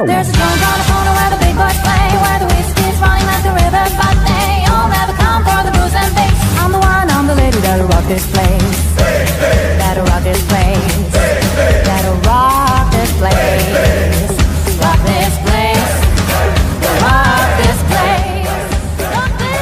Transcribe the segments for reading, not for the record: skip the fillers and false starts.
There's a drunk on the corner where the big boys play, where the whiskey's running like the river, but they all never come for the booze and bass. I'm the one, I'm the lady that'll rock this place. That'll rock this place. That'll rock this place. Rock this place. Rock this place. Rock this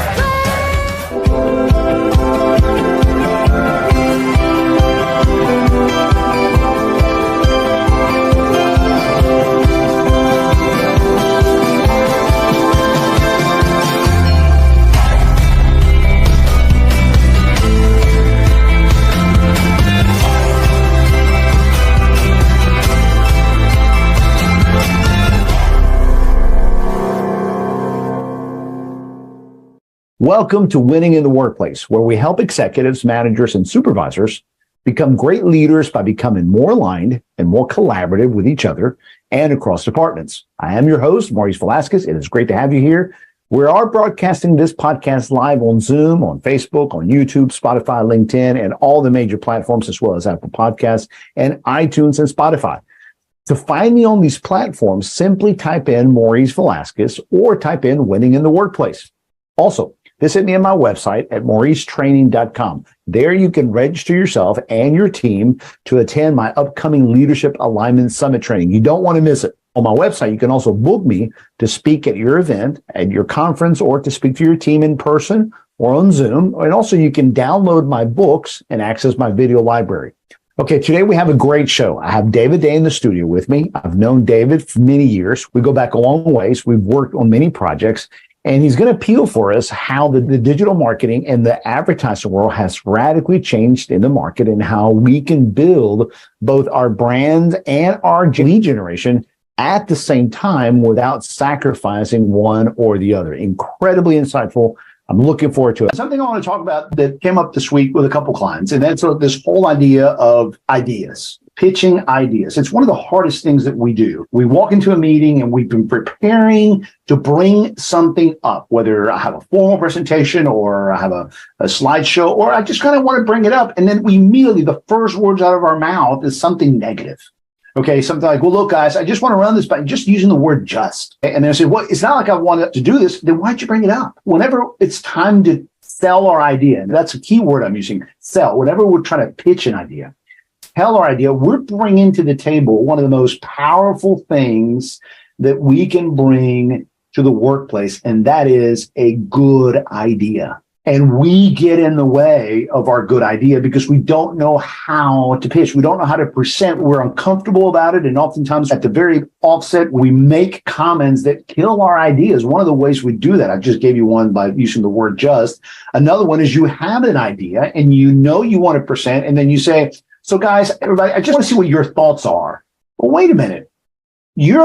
Welcome to Winning in the Workplace, where we help executives, managers, and supervisors become great leaders by becoming more aligned and more collaborative with each other and across departments. I am your host, Maurice Velasquez. It is great to have you here. We are broadcasting this podcast live on Zoom, on Facebook, on YouTube, Spotify, LinkedIn, and all the major platforms, as well as Apple Podcasts and iTunes and Spotify. To find me on these platforms, simply type in Maurice Velasquez or type in Winning in the Workplace. Also, visit me on my website at mauricetraining.com. There you can register yourself and your team to attend my upcoming Leadership Alignment Summit training. You don't want to miss it. On my website, you can also book me to speak at your event, at your conference, or to speak to your team in person or on Zoom. And also you can download my books and access my video library. Okay, today we have a great show. I have David Day in the studio with me. I've known David for many years. We go back a long ways. We've worked on many projects. And he's going to peel for us how the digital marketing and the advertising world has radically changed in the market and how we can build both our brand and our lead generation at the same time without sacrificing one or the other. Incredibly insightful. I'm looking forward to it. Something I want to talk about that came up this week with a couple clients, and that's this whole idea of ideas. Pitching ideas. It's one of the hardest things that we do. We walk into a meeting and we've been preparing to bring something up, whether I have a formal presentation or I have a slideshow, or I just kind of want to bring it up. And then we immediately, the first words out of our mouth is something negative. Okay, something like, well, look, guys, I just want to run this by just using the word just. And then I say, well, it's not like I wanted to do this. Then why'd you bring it up? Whenever it's time to sell our idea, and that's a key word I'm using, sell, whenever we're trying to pitch an idea, tell our idea, we're bringing to the table one of the most powerful things that we can bring to the workplace, and that is a good idea. And we get in the way of our good idea because we don't know how to pitch. We don't know how to present. We're uncomfortable about it. And oftentimes at the very offset, we make comments that kill our ideas. One of the ways we do that, I just gave you one by using the word just. Another one is you have an idea and you know you want to present, and then you say, so guys, everybody, I just want to see what your thoughts are. Well, wait a minute. You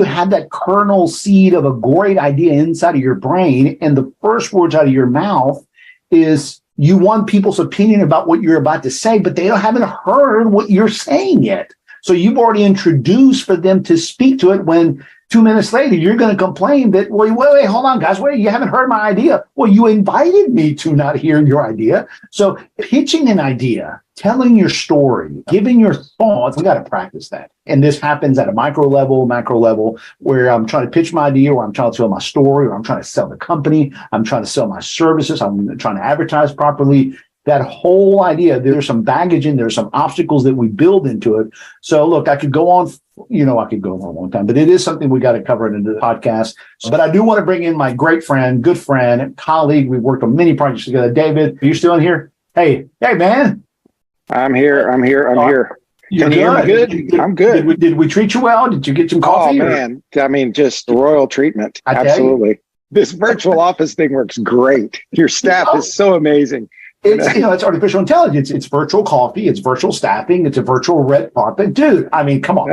had that kernel seed of a great idea inside of your brain, and the first words out of your mouth is you want people's opinion about what you're about to say, but they haven't heard what you're saying yet. So you've already introduced for them to speak to it when 2 minutes later, you're going to complain that, wait, hold on, guys, you haven't heard my idea. Well, you invited me to not hear your idea. So pitching an idea, telling your story, giving your thoughts, we got to practice that. And this happens at a micro level, macro level, where I'm trying to pitch my idea, or I'm trying to tell my story, or I'm trying to sell the company, I'm trying to sell my services, I'm trying to advertise properly. That whole idea, there's some baggage in there, some obstacles that we build into it. So look, I could go on, I could go on a long time, but it is something we got to cover into the podcast. But I do want to bring in my great friend, good friend, colleague. We've worked on many projects together. David, are you still in here? Hey, man. I'm here. You're good? I'm good. Did we treat you well? Did you get some coffee? Oh, man. I mean, just royal treatment. Absolutely. This virtual office thing works great. Your staff is so amazing. It's artificial intelligence. It's virtual coffee. It's virtual staffing. It's a virtual red carpet. Dude, I mean, come on.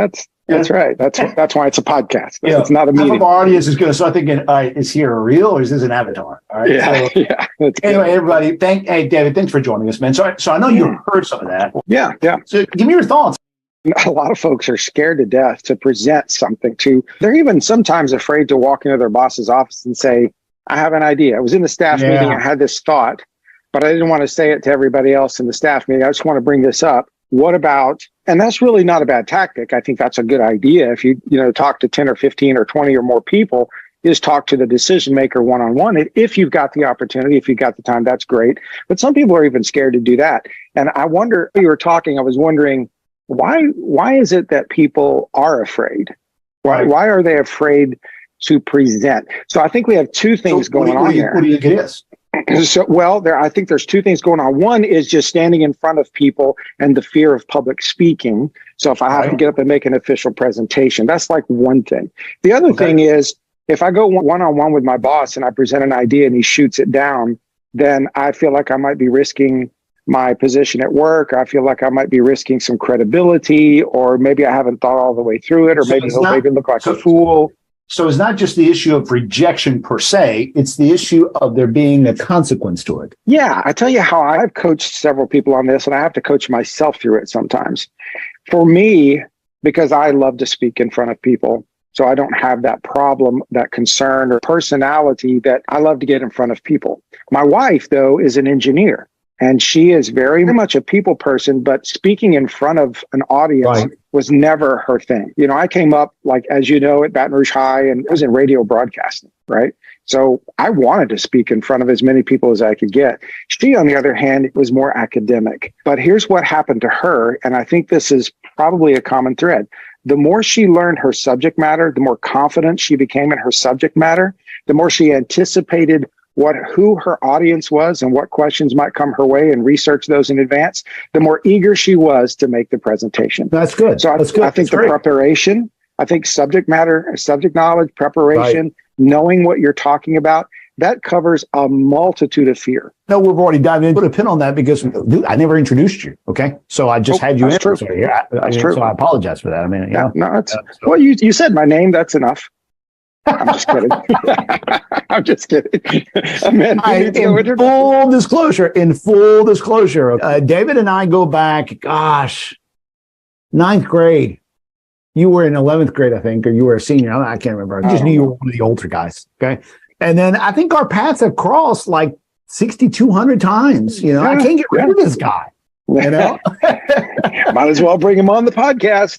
That's right. That's why it's a podcast. It's not a meeting. Half of our audience is going to start thinking, all right, is he a real or is this an avatar? All right. Yeah. Anyway, everybody, hey, David, thanks for joining us, man. So I know you heard some of that. Yeah. So give me your thoughts. A lot of folks are scared to death to present something they're even sometimes afraid to walk into their boss's office and say, I have an idea. I was in the staff meeting. I had this thought, but I didn't want to say it to everybody else in the staff meeting. I just want to bring this up. what about, and that's really not a bad tactic. I think that's a good idea. If you talk to 10 or 15 or 20 or more people, is talk to the decision maker one-on-one. If you've got the opportunity, if you've got the time, that's great. But some people are even scared to do that. And I wonder, you were talking, I was wondering, why is it that people are afraid? Why are they afraid to present? So I think we have two things going on there. What do you think it is? I think there's two things going on. One is just standing in front of people and the fear of public speaking. So if I have to get up and make an official presentation, that's like one thing. The other thing is, if I go one-on-one with my boss and I present an idea and he shoots it down, then I feel like I might be risking my position at work. I feel like I might be risking some credibility, or maybe I haven't thought all the way through it, or maybe he'll make it look like a fool. So it's not just the issue of rejection per se, it's the issue of there being a consequence to it. Yeah, I tell you how I've coached several people on this, and I have to coach myself through it sometimes. For me, because I love to speak in front of people, so I don't have that problem, that concern or personality that I love to get in front of people. My wife, though, is an engineer, and she is very much a people person, but speaking in front of an audience was never her thing. I came up, like, as you know, at Baton Rouge High, and I was in radio broadcasting, right? So I wanted to speak in front of as many people as I could get. She, on the other hand, was more academic. But here's what happened to her, and I think this is probably a common thread. The more she learned her subject matter, the more confident she became in her subject matter, the more she anticipated who her audience was and what questions might come her way and research those in advance, the more eager she was to make the presentation. That's good. So That's good. I think preparation, I think subject matter, subject knowledge, preparation, knowing what you're talking about, that covers a multitude of fear. No, we've already dived in. Put a pin on that because, dude, I never introduced you. Okay, so I just had you in. True. That's true. So I apologize for that. I mean, well, you said my name. That's enough. I'm just kidding. I'm just kidding. In full disclosure, David and I go back, ninth grade. You were in 11th grade, I think, or you were a senior. I can't remember. I just knew you were one of the older guys. Okay. And then I think our paths have crossed like 6,200 times. I can't get rid of this guy. Might as well bring him on the podcast,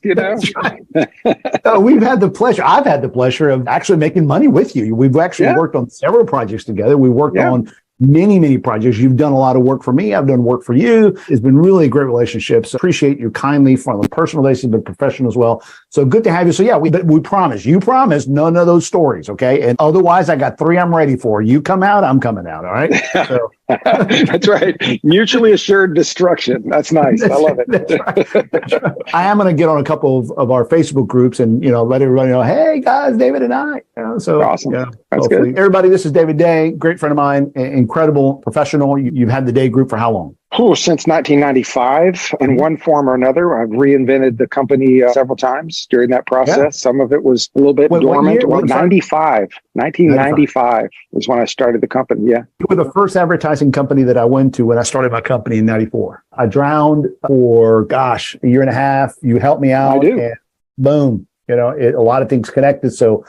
We've had the pleasure. I've had the pleasure of actually making money with you. We've actually worked on several projects together. We worked on many projects. You've done a lot of work for me. I've done work for you. It's been really a great relationship. So appreciate you kindly from a personal basis, but professional as well. So good to have you. So yeah, we promise. You promise none of those stories, okay? And otherwise, I got 3 I'm ready for. You come out, I'm coming out, all right? So. That's right. Mutually assured destruction. That's nice. I love it. That's right. I am going to get on a couple of our Facebook groups and, let everybody know, hey, guys, David and I. So awesome. Yeah, that's good. Everybody, this is David Day, great friend of mine, incredible professional. You've had the Day Group for how long? Since 1995, in one form or another. I've reinvented the company several times during that process. Yeah. Some of it was a little bit dormant. 1995 was when I started the company. Yeah. You were the first advertising company that I went to when I started my company in 94. I drowned for, a year and a half. You helped me out. I do. And boom, a lot of things connected. So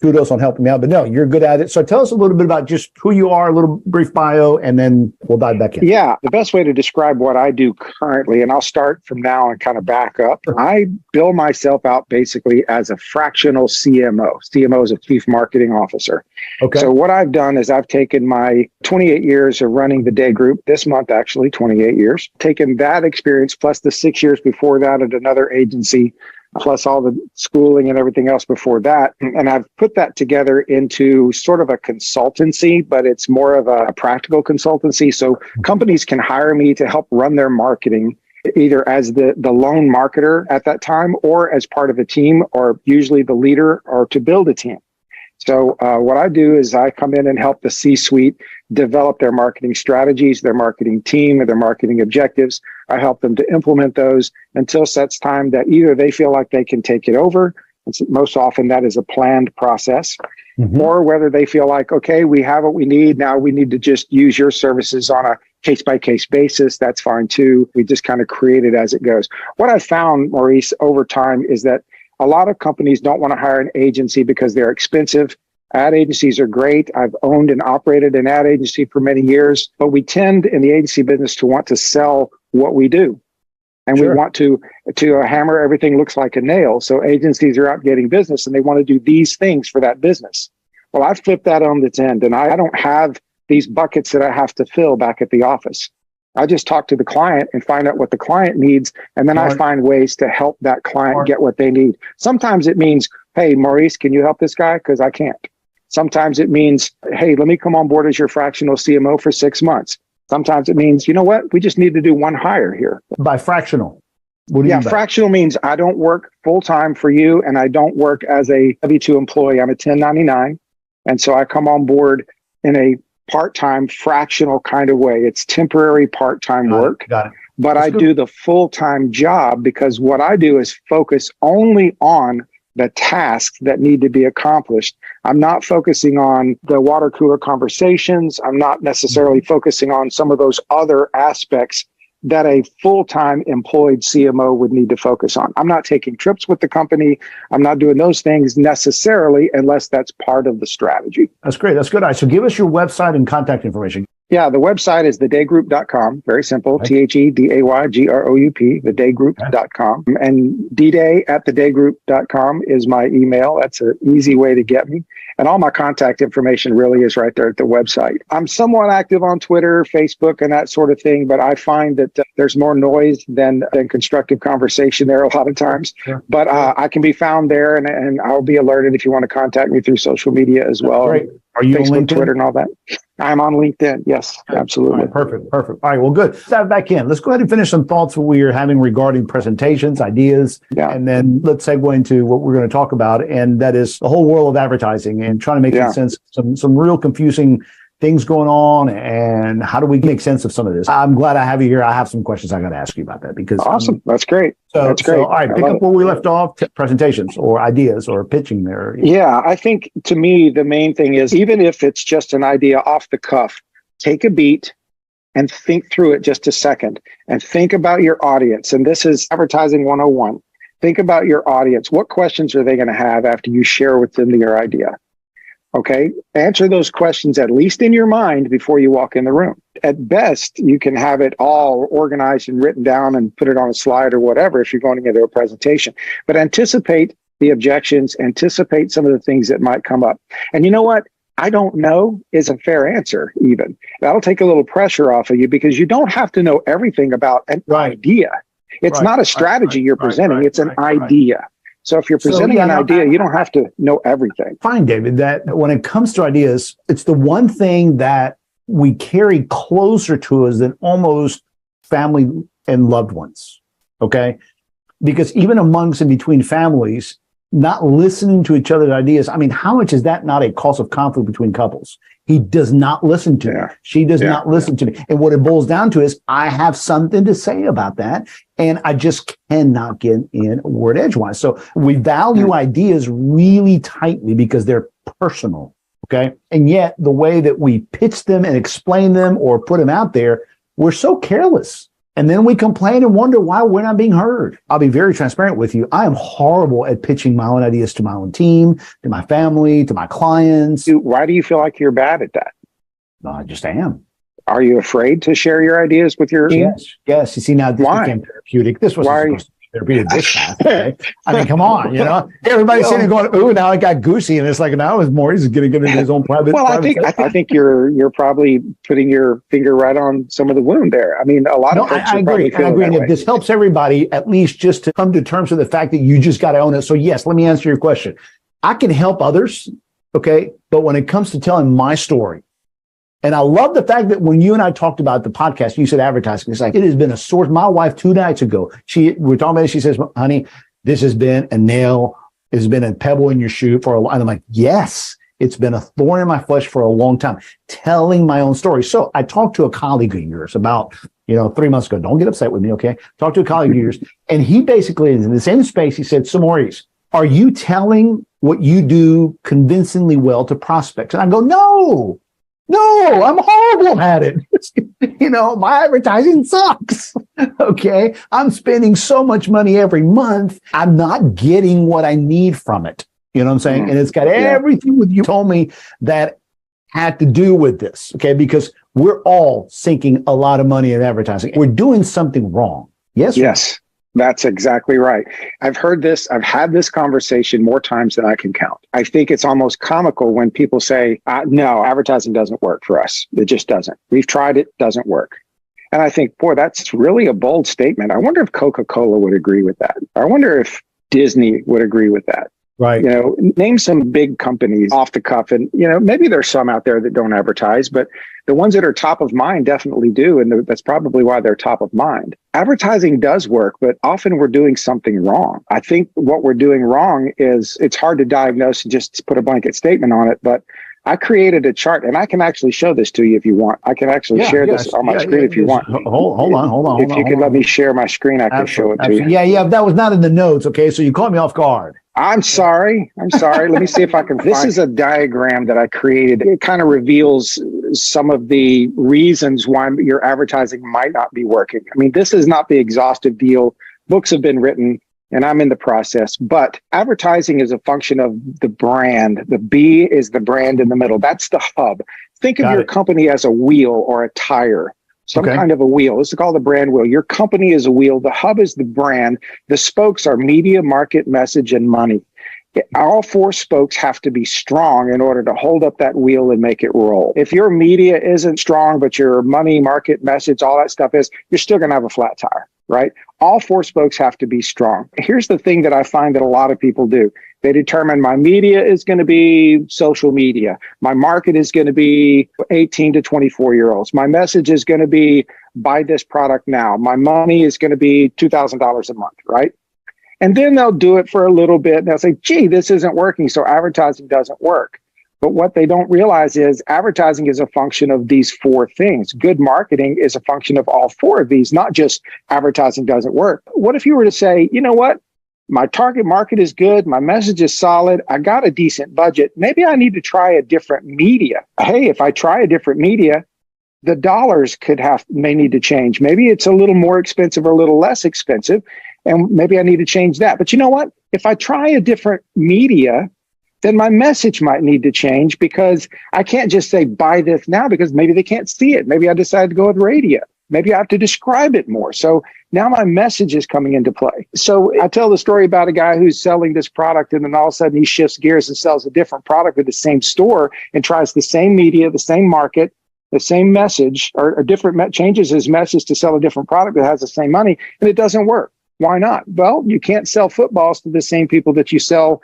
kudos on helping me out, but no, you're good at it. So tell us a little bit about just who you are, a little brief bio, and then we'll dive back in. Yeah, the best way to describe what I do currently, and I'll start from now and kind of back up. I bill myself out basically as a fractional CMO. CMO is a Chief Marketing Officer. Okay. So what I've done is I've taken my 28 years of running the Day Group, this month actually, 28 years, taken that experience plus the 6 years before that at another agency, plus all the schooling and everything else before that. And I've put that together into sort of a consultancy, but it's more of a practical consultancy. So companies can hire me to help run their marketing, either as the lone marketer at that time or as part of a team, or usually the leader, or to build a team. So what I do is I come in and help the C-suite develop their marketing strategies, their marketing team, and their marketing objectives. I help them to implement those until such time that either they feel like they can take it over, and most often that is a planned process, or whether they feel like, okay, we have what we need, now we need to just use your services on a case-by-case basis. That's fine too. We just kind of create it as it goes. What I've found, Maurice, over time is that a lot of companies don't want to hire an agency because they're expensive. Ad agencies are great. I've owned and operated an ad agency for many years, but we tend in the agency business to want to sell what we do. and Sure. we want to hammer everything looks like a nail. So agencies are out getting business and they want to do these things for that business. Well, I flip that on its end, and I don't have these buckets that I have to fill back at the office. I just talk to the client and find out what the client needs, and then I find ways to help that client get what they need. Sometimes it means, hey, Maurice, can you help this guy? Because I can't. Sometimes it means, hey, let me come on board as your fractional CMO for 6 months. Sometimes it means, you know what? We just need to do one hire here. By fractional, what do you mean by? Fractional means I don't work full-time for you, and I don't work as a W-2 employee. I'm a 1099. And so I come on board in a part-time fractional kind of way. It's temporary part-time work, Got it. but I do the full-time job because what I do is focus only on the tasks that need to be accomplished. I'm not focusing on the water cooler conversations. I'm not necessarily focusing on some of those other aspects that a full-time employed CMO would need to focus on. I'm not taking trips with the company. I'm not doing those things necessarily unless that's part of the strategy. That's great. That's good. All right. So give us your website and contact information. Yeah, the website is thedaygroup.com. Very simple. Okay. TheDayGroup, thedaygroup.com. And dday@thedaygroup.com is my email. That's an easy way to get me. And all my contact information really is right there at the website. I'm somewhat active on Twitter, Facebook, and that sort of thing, but I find that there's more noise than constructive conversation there a lot of times. Sure. But I can be found there, and I'll be alerted if you want to contact me through social media as well. Great. Are you Facebook, on LinkedIn? Twitter, and all that. I'm on LinkedIn. Yes, absolutely. All right, perfect. All right, well, good. Let's dive back in. Let's go ahead and finish some thoughts we are having regarding presentations, ideas, and then let's segue into what we're going to talk about, and that is the whole world of advertising and trying to make sense of some real confusing things going on, and how do we make sense of some of this? I'm glad I have you here. I have some questions I got to ask you about that because awesome. That's great. That's great. All right, pick up where we left off. Presentations or ideas or pitching there. Yeah, I think to me the main thing is even if it's just an idea off the cuff, take a beat and think through it just a second and think about your audience. And this is advertising 101. Think about your audience. What questions are they going to have after you share with them your idea? Okay, answer those questions at least in your mind before you walk in the room. At best, you can have it all organized and written down and put it on a slide or whatever if you're going into a presentation. But anticipate the objections, anticipate some of the things that might come up. And you know what? I don't know is a fair answer even. That'll take a little pressure off of you because you don't have to know everything about an idea. It's not a strategy you're presenting, it's an idea. So if you're presenting an idea, you don't have to know everything. Fine, David, that when it comes to ideas, it's the one thing that we carry closer to us than almost family and loved ones, okay? Because even amongst and between families, not listening to each other's ideas, I mean, how much is that not a cause of conflict between couples? He does not listen to me. She does not listen to me. And what it boils down to is I have something to say about that, and I just cannot get in word edgewise. So we value ideas really tightly because they're personal, okay? And yet the way that we pitch them and explain them or put them out there, we're so careless. And then we complain and wonder why we're not being heard. I'll be very transparent with you. I am horrible at pitching my own ideas to my own team, to my family, to my clients. Why do you feel like you're bad at that? I just am. Are you afraid to share your ideas with your... Yes. You see, now this became therapeutic. This wasn't supposed to be therapeutic this fast. Okay? I mean, come on, you know? Everybody's sitting there going, ooh, now I got goosey. And it's like, now it's Maurice is going to get into his own private... Well, I think you're probably putting your finger right on some of the wound there. I mean, a lot of folks I agree. And if this helps everybody, at least just to come to terms with the fact that you just got to own it. So yes, let me answer your question. I can help others, okay? But when it comes to telling my story, and I love the fact that when you and I talked about the podcast, you said advertising. It's like, it has been a source. My wife 2 nights ago, we're talking about it. She says, honey, this has been a nail. It's been a pebble in your shoe for a long time. I'm like, yes, it's been a thorn in my flesh for a long time, telling my own story. So I talked to a colleague of yours about, 3 months ago. Don't get upset with me, okay? Talked to a colleague of yours. And he basically, in the same space, he said, so Maurice, are you telling what you do convincingly well to prospects? And I go, no, I'm horrible at it. My advertising sucks. Okay. I'm spending so much money every month. I'm not getting what I need from it. You know what I'm saying? And it's got everything with you told me that had to do with this. Okay. Because we're all sinking a lot of money in advertising. We're doing something wrong. Yes. Yes. That's exactly right. I've heard this. I've had this conversation more times than I can count. I think it's almost comical when people say, no, advertising doesn't work for us. It just doesn't. We've tried it, doesn't work. And I think, boy, that's really a bold statement. I wonder if Coca-Cola would agree with that. I wonder if Disney would agree with that. Right. Name some big companies off the cuff. And, maybe there's some out there that don't advertise, but the ones that are top of mind definitely do. And that's probably why they're top of mind. Advertising does work, but often we're doing something wrong. I think what we're doing wrong is it's hard to diagnose and just put a blanket statement on it. But I created a chart, and I can actually show this to you if you want. I can actually share this on my screen if you want. Hold on. If you could let me share my screen, I can show it to you. Yeah. That was not in the notes. Okay. So you caught me off guard. I'm sorry. Let me see if I can find. This is a diagram that I created. It kind of reveals some of the reasons why your advertising might not be working. I mean, this is not the exhaustive deal. Books have been written, and I'm in the process. But advertising is a function of the brand. The B is the brand in the middle. That's the hub. Think of your company as a wheel or a tire. Some kind of a wheel. This is called the brand wheel. Your company is a wheel. The hub is the brand. The spokes are media, market, message, and money. All four spokes have to be strong in order to hold up that wheel and make it roll. If your media isn't strong, but your money, market, message, all that stuff is, you're still going to have a flat tire, right? All four spokes have to be strong. Here's the thing that I find that a lot of people do. They determine my media is going to be social media. My market is going to be 18 to 24-year-olds. My message is going to be buy this product now. My money is going to be $2,000 a month, right? And then they'll do it for a little bit and they'll say, gee, this isn't working, so advertising doesn't work. But what they don't realize is advertising is a function of these four things. Good marketing is a function of all four of these, not just advertising doesn't work. What if you were to say, you know what? My target market is good. My message is solid. I got a decent budget. Maybe I need to try a different media. Hey, if I try a different media, the dollars may need to change. Maybe it's a little more expensive or a little less expensive. And maybe I need to change that. But you know what? If I try a different media, then my message might need to change, because I can't just say buy this now, because maybe they can't see it. Maybe I decided to go with radio. Maybe I have to describe it more. So now my message is coming into play. So I tell the story about a guy who's selling this product, and then all of a sudden he shifts gears and sells a different product at the same store and tries the same media, the same market, the same message, or a different changes his message to sell a different product that has the same money, and it doesn't work. Why not? Well, you can't sell footballs to the same people that you sell,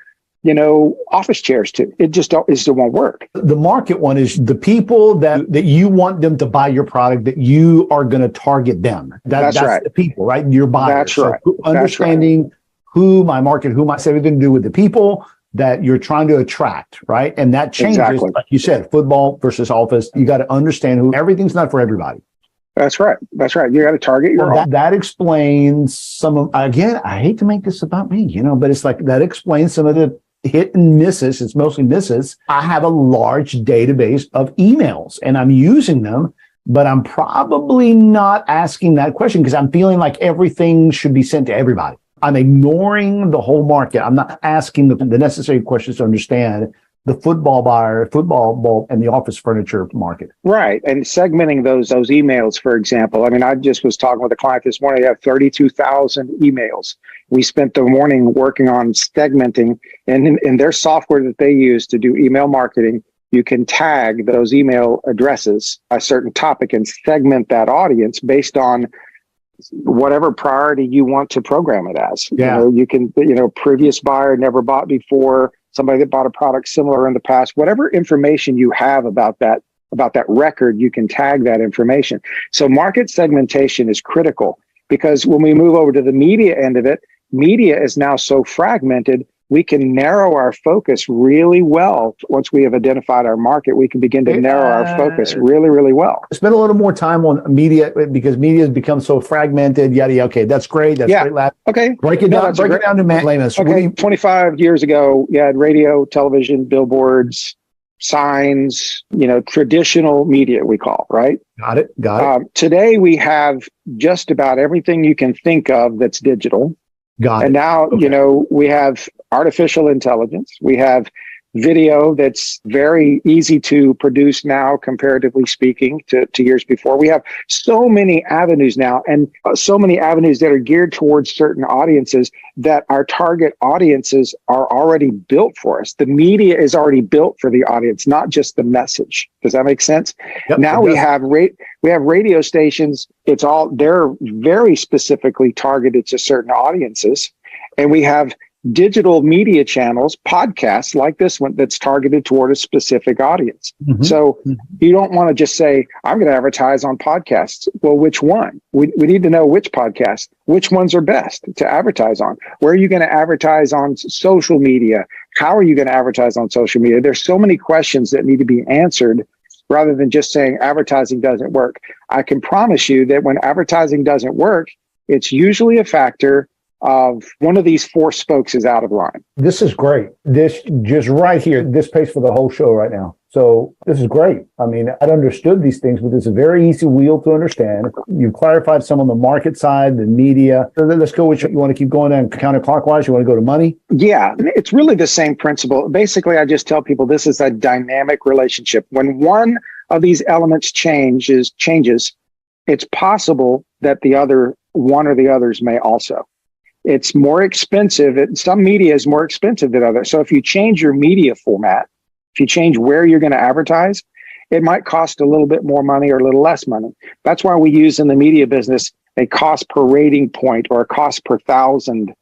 office chairs to. It just won't work. The market one is the people that you want them to buy your product, that you are going to target them. That's right. The people, right? Your buyers. That's right. So understanding who my market, who might have everything to do with the people that you're trying to attract, right? And that changes, like you said, football versus office. You got to understand who everything's not for everybody. That's right. You got to target your own. That explains some of, again, I hate to make this about me, but it's like that explains some of the hit and misses. It's mostly misses. I have a large database of emails and I'm using them, but I'm probably not asking that question because I'm feeling like everything should be sent to everybody. I'm ignoring the whole market. I'm not asking the necessary questions to understand the football buyer, football and the office furniture market. Right. And segmenting those emails, for example. I mean, I just was talking with a client this morning. They have 32,000 emails. We spent the morning working on segmenting, and in their software that they use to do email marketing, you can tag those email addresses a certain topic and segment that audience based on whatever priority you want to program it as. Yeah. You can, previous buyer, never bought before, somebody that bought a product similar in the past, whatever information you have about that record, you can tag that information. So market segmentation is critical, because when we move over to the media end of it, media is now so fragmented, we can narrow our focus really well. Once we have identified our market, we can begin to narrow our focus really, really well. Spend a little more time on media, because media has become so fragmented. Yada. Okay, that's great. That's great. Okay, break it down to layman's. Okay, 25 years ago, you had radio, television, billboards, signs. Traditional media we call, right? Got it. Today we have just about everything you can think of that's digital. Got it. And now, we have artificial intelligence. We have, video that's very easy to produce now, comparatively speaking, to years before. We have so many avenues now, and so many avenues that are geared towards certain audiences that our target audiences are already built for us. The media is already built for the audience, not just the message. Does that make sense? Yep, now we have radio stations. They're very specifically targeted to certain audiences, and we have digital media channels, podcasts like this one that's targeted toward a specific audience. Mm-hmm. So you don't want to just say, I'm going to advertise on podcasts. Well, which one? We need to know which podcast, which ones are best to advertise on. Where are you going to advertise on social media? How are you going to advertise on social media? There's so many questions that need to be answered rather than just saying advertising doesn't work. I can promise you that when advertising doesn't work, it's usually a factor of one of these four spokes is out of line. This is great. This just right here, this pays for the whole show right now. So this is great. I mean, I'd understood these things, but it's a very easy wheel to understand. You've clarified some on the market side, the media. Let's go with you want to keep going down counterclockwise. You want to go to money? Yeah, it's really the same principle. Basically, I just tell people this is a dynamic relationship. When one of these elements changes, it's possible that the other one or the others may also. It's more expensive. Some media is more expensive than others. So if you change your media format, if you change where you're going to advertise, it might cost a little bit more money or a little less money. That's why we use in the media business a cost per rating point or a cost per thousand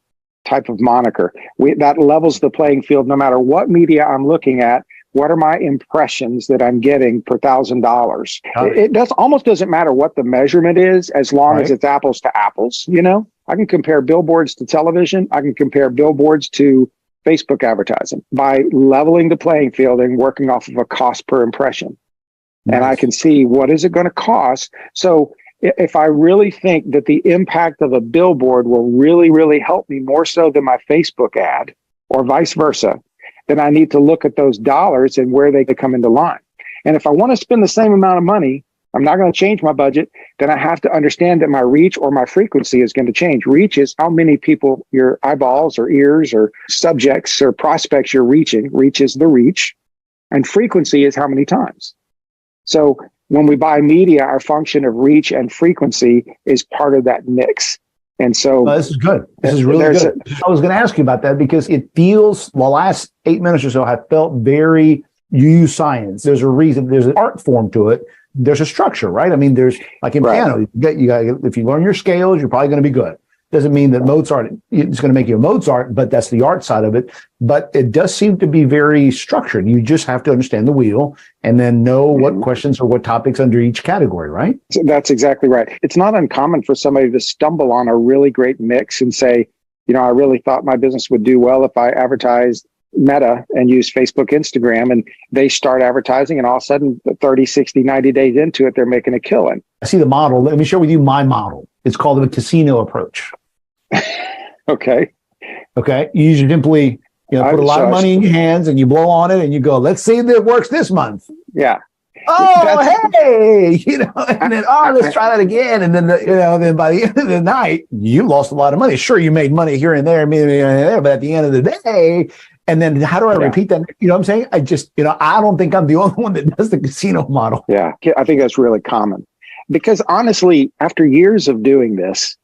type of moniker. That levels the playing field no matter what media I'm looking at. What are my impressions that I'm getting per $1,000? It almost doesn't matter what the measurement is as long as it's apples to apples, you know? I can compare billboards to television. I can compare billboards to Facebook advertising by leveling the playing field and working off of a cost per impression. Nice. And I can see what is it going to cost. So if I really think that the impact of a billboard will really, really help me more so than my Facebook ad or vice versa, then I need to look at those dollars and where they could come into line. And if I want to spend the same amount of money, I'm not going to change my budget, then I have to understand that my reach or my frequency is going to change. Reach is how many people, your eyeballs or ears or subjects or prospects you're reaching. Reach is the reach. And frequency is how many times. So when we buy media, our function of reach and frequency is part of that mix. And so this is good. This is really good. I was going to ask you about that because it feels, the last 8 minutes or so, have felt very, you use science. There's a reason, there's an art form to it. There's a structure, right? I mean, there's like in piano, you got if you learn your scales, you're probably going to be good. Doesn't mean that Mozart, it's going to make you a Mozart, but that's the art side of it. But it does seem to be very structured. You just have to understand the wheel and then know what questions or what topics under each category, right? That's exactly right. It's not uncommon for somebody to stumble on a really great mix and say, you know, I really thought my business would do well if I advertised Meta and use Facebook, Instagram, and they start advertising, and all of a sudden 30, 60, 90 days into it, they're making a killing. I see the model. Let me share with you my model. It's called the casino approach. Okay. You simply put a lot of money in your hands and you blow on it and you go, let's see if it works this month. Yeah. Oh, hey, and then, let's try that again. And then, then by the end of the night, you lost a lot of money. Sure, you made money here and there, but at the end of the day, and then how do I repeat that? You know what I'm saying? I just, I don't think I'm the only one that does the casino model. Yeah, I think that's really common. Because honestly, after years of doing this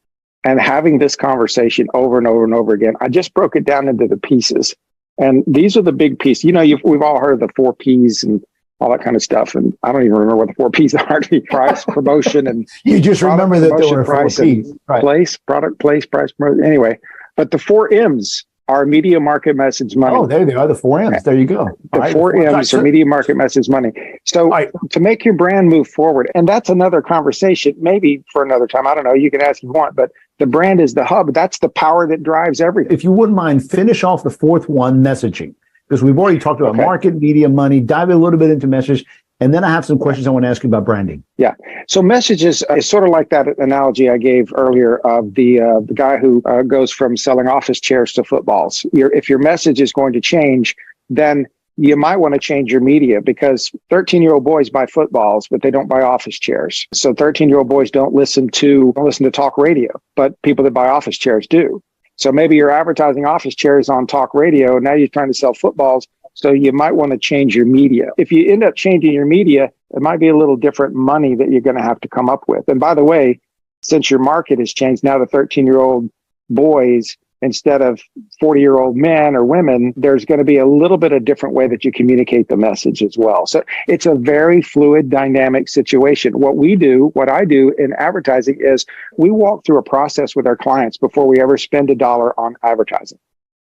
and having this conversation over and over and over again, I just broke it down into the pieces. And these are the big pieces. We've all heard of the 4 Ps and all that kind of stuff. And I don't even remember what the 4 Ps are. Price, promotion, and you just remember that there were 4 Ps. Right. Place, product, place, price, promotion. Anyway, but the 4 Ms are media, market, message, money. Oh, there they are, the 4 Ms. There you go. The 4 Ms are media, market, message, money. So to make your brand move forward, and that's another conversation, maybe for another time. I don't know. You can ask if you want, but the brand is the hub. That's the power that drives everything. If you wouldn't mind, finish off the 4th one, messaging, because we've already talked about market, media, money, dive a little bit into message. And then I have some questions I want to ask you about branding. Yeah. So messages is sort of like that analogy I gave earlier of the guy who goes from selling office chairs to footballs. If your message is going to change, then you might want to change your media, because 13-year-old boys buy footballs, but they don't buy office chairs. So 13-year-old boys don't listen to talk radio, but people that buy office chairs do. So maybe you're advertising office chairs on talk radio, and now you're trying to sell footballs. So you might want to change your media. If you end up changing your media, it might be a little different money that you're going to have to come up with. And by the way, since your market has changed, now the 13-year-old boys instead of 40-year-old men or women, there's going to be a little bit of different way that you communicate the message as well. So it's a very fluid, dynamic situation. What I do in advertising is we walk through a process with our clients before we ever spend a dollar on advertising.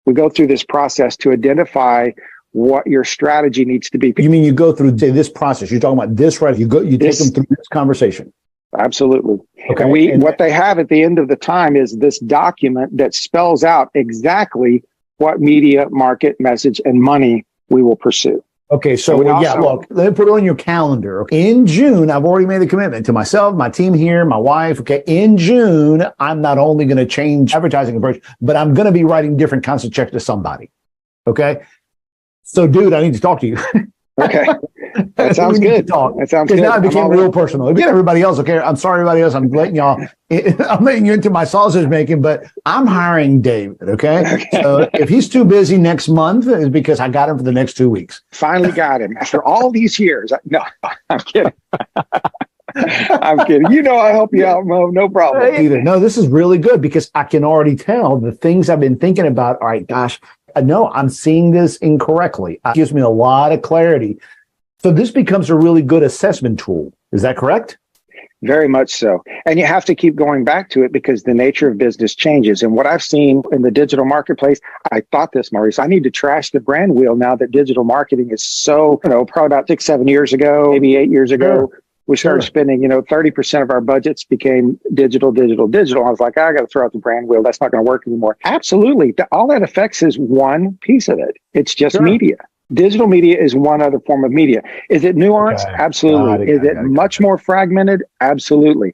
We go through this process to identify what your strategy needs to be. You mean you go through, say, this process? You're talking about this, right? You take them through this conversation. Absolutely. Okay. And what they have at the end of the time is this document that spells out exactly what media, market, message, and money we will pursue. Okay, so look, let me put it on your calendar. Okay? In June, I've already made the commitment to myself, my team here, my wife. Okay, in June, I'm not only going to change advertising approach, but I'm going to be writing different kinds of checks to somebody. Okay, so dude, I need to talk to you. Okay. That sounds good. That sounds good. Now it became real personal. Again, everybody else, okay, I'm sorry, everybody else. I'm letting you into my sausage making, but I'm hiring David, okay? So if he's too busy next month, it's because I got him for the next 2 weeks. Finally got him. After all these years. No, I'm kidding. I'm kidding. I'll help you out, Mo. No problem. No, this is really good because I can already tell the things I've been thinking about. All right, gosh, I know I'm seeing this incorrectly. It gives me a lot of clarity. So this becomes a really good assessment tool. Is that correct? Very much so. And you have to keep going back to it because the nature of business changes. And what I've seen in the digital marketplace, I thought this, Maurice, I need to trash the brand wheel now that digital marketing is so, probably about 6-7 years ago, maybe 8 years ago, we started spending, 30% of our budgets became digital. I was like, I got to throw out the brand wheel. That's not going to work anymore. Absolutely. All that affects is one piece of it. It's just media. Digital media is one other form of media. Is it nuanced? Okay. Absolutely. Is it much more fragmented? Absolutely.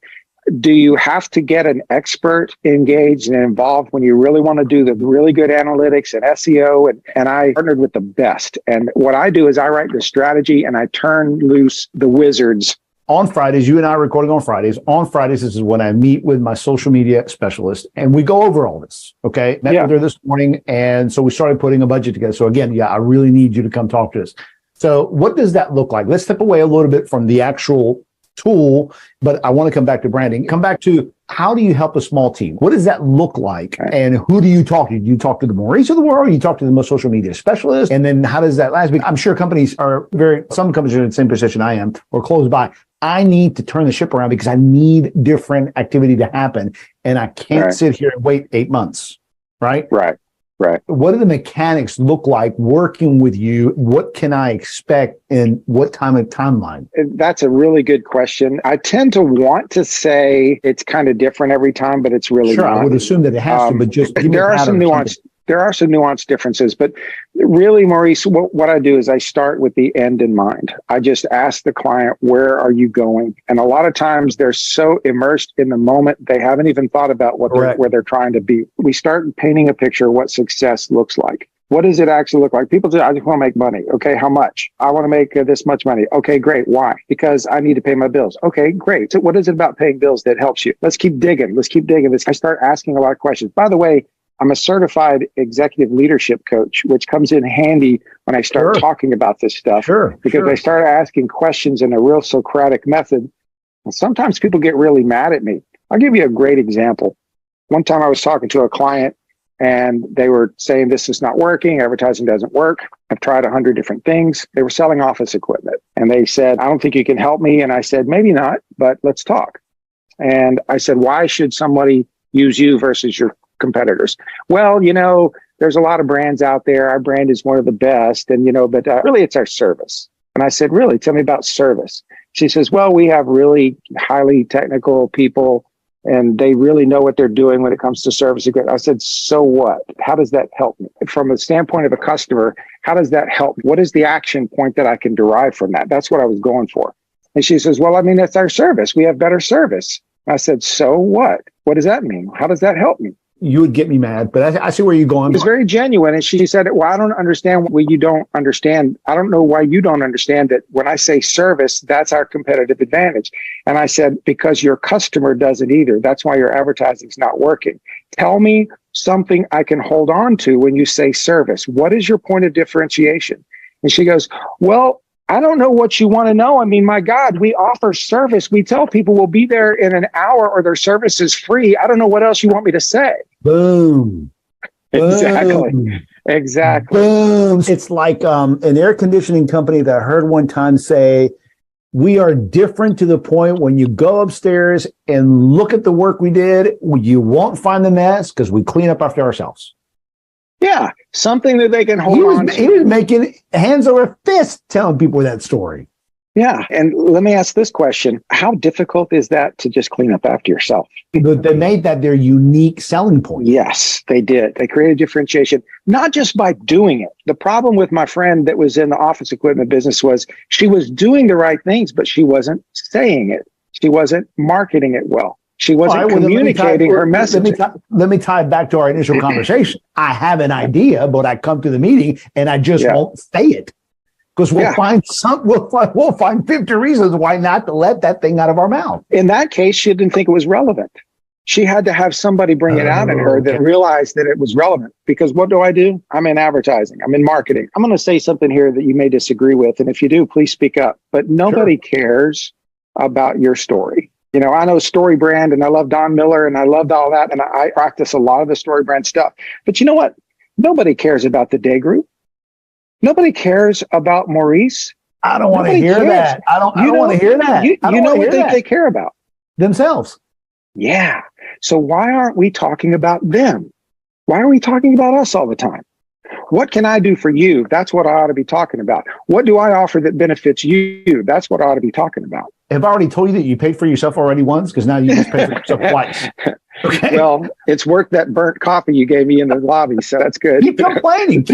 Do you have to get an expert engaged and involved when you really want to do the really good analytics and SEO? And I partnered with the best. And what I do is I write the strategy and I turn loose the wizards. On Fridays, you and I are recording on Fridays. On Fridays, this is when I meet with my social media specialist and we go over all this. Okay. Met with her this morning. And so we started putting a budget together. So again, I really need you to come talk to us. So what does that look like? Let's step away a little bit from the actual tool, but I want to come back to branding. Come back to how do you help a small team? What does that look like? And who do you talk to? Do you talk to the Maurice of the world? Or you talk to the social media specialist? And then how does that last? I'm sure companies some companies are in the same position I am or close by. I need to turn the ship around because I need different activity to happen. And I can't sit here and wait 8 months. Right. What do the mechanics look like working with you? What can I expect in what timeline? That's a really good question. I tend to want to say it's kind of different every time, but it's really not. I would assume that it has to, but just there are some nuanced differences, but really, Maurice, what I do is I start with the end in mind. I just ask the client, where are you going? And a lot of times they're so immersed in the moment, they haven't even thought about where they're trying to be. We start painting a picture of what success looks like. What does it actually look like? People say, I just want to make money. Okay, how much? I want to make this much money. Okay, great. Why? Because I need to pay my bills. Okay, great. So what is it about paying bills that helps you? Let's keep digging. I start asking a lot of questions. By the way, I'm a certified executive leadership coach, which comes in handy when I start talking about this stuff. Because I start asking questions in a real Socratic method. And sometimes people get really mad at me. I'll give you a great example. One time I was talking to a client and they were saying, this is not working. Advertising doesn't work. I've tried 100 different things. They were selling office equipment. And they said, I don't think you can help me. And I said, maybe not, but let's talk. And I said, why should somebody use you versus your competitors? Well, there's a lot of brands out there. Our brand is one of the best. And, but really it's our service. And I said, really? Tell me about service. She says, well, we have really highly technical people and they really know what they're doing when it comes to service. I said, so what? How does that help me? From a standpoint of a customer, how does that help? What is the action point that I can derive from that? That's what I was going for. And she says, well, that's our service. We have better service. I said, so what? What does that mean? How does that help me? You would get me mad, but I see where you're going. It was very genuine. And she said, well, I don't understand what you don't understand. I don't know why you don't understand that when I say service, that's our competitive advantage. And I said, because your customer doesn't either. That's why your advertising is not working. Tell me something I can hold on to when you say service. What is your point of differentiation? And she goes, well, I don't know what you want to know. I mean, my God, we offer service. We tell people we'll be there in an hour or their service is free. I don't know what else you want me to say. Boom. Exactly. Boom. Exactly. Boom. It's like an air conditioning company that I heard one time say, we are different to the point when you go upstairs and look at the work we did, you won't find the mess because we clean up after ourselves. Yeah, something that they can hold on to. He was making hands over fists telling people that story. Yeah. And let me ask this question. How difficult is that to just clean up after yourself? But they made that their unique selling point. Yes, they did. They created differentiation, not just by doing it. The problem with my friend that was in the office equipment business was she was doing the right things, but she wasn't saying it. She wasn't marketing it well. She wasn't communicating her message. Let me tie it back to our initial conversation. I have an idea, but I come to the meeting and I just won't say it because we'll find 50 reasons why not to let that thing out of our mouth. In that case, she didn't think it was relevant. She had to have somebody bring it out in her that realized that it was relevant. Because what do? I'm in advertising. I'm in marketing. I'm going to say something here that you may disagree with. And if you do, please speak up. But nobody cares about your story. You know, I know Story Brand and I love Don Miller and I loved all that. And I practice a lot of the Story Brand stuff. But you know what? Nobody cares about the Day Group. Nobody cares about Maurice. I don't want to hear that. I don't want to hear that. You know what they care about? Themselves. Yeah. So why aren't we talking about them? Why are we talking about us all the time? What can I do for you? That's what I ought to be talking about. What do I offer that benefits you? That's what I ought to be talking about. Have I already told you that you paid for yourself already once? Because now you just paid for yourself twice. Okay. Well, it's worth that burnt coffee you gave me in the lobby, so that's good. Keep complaining,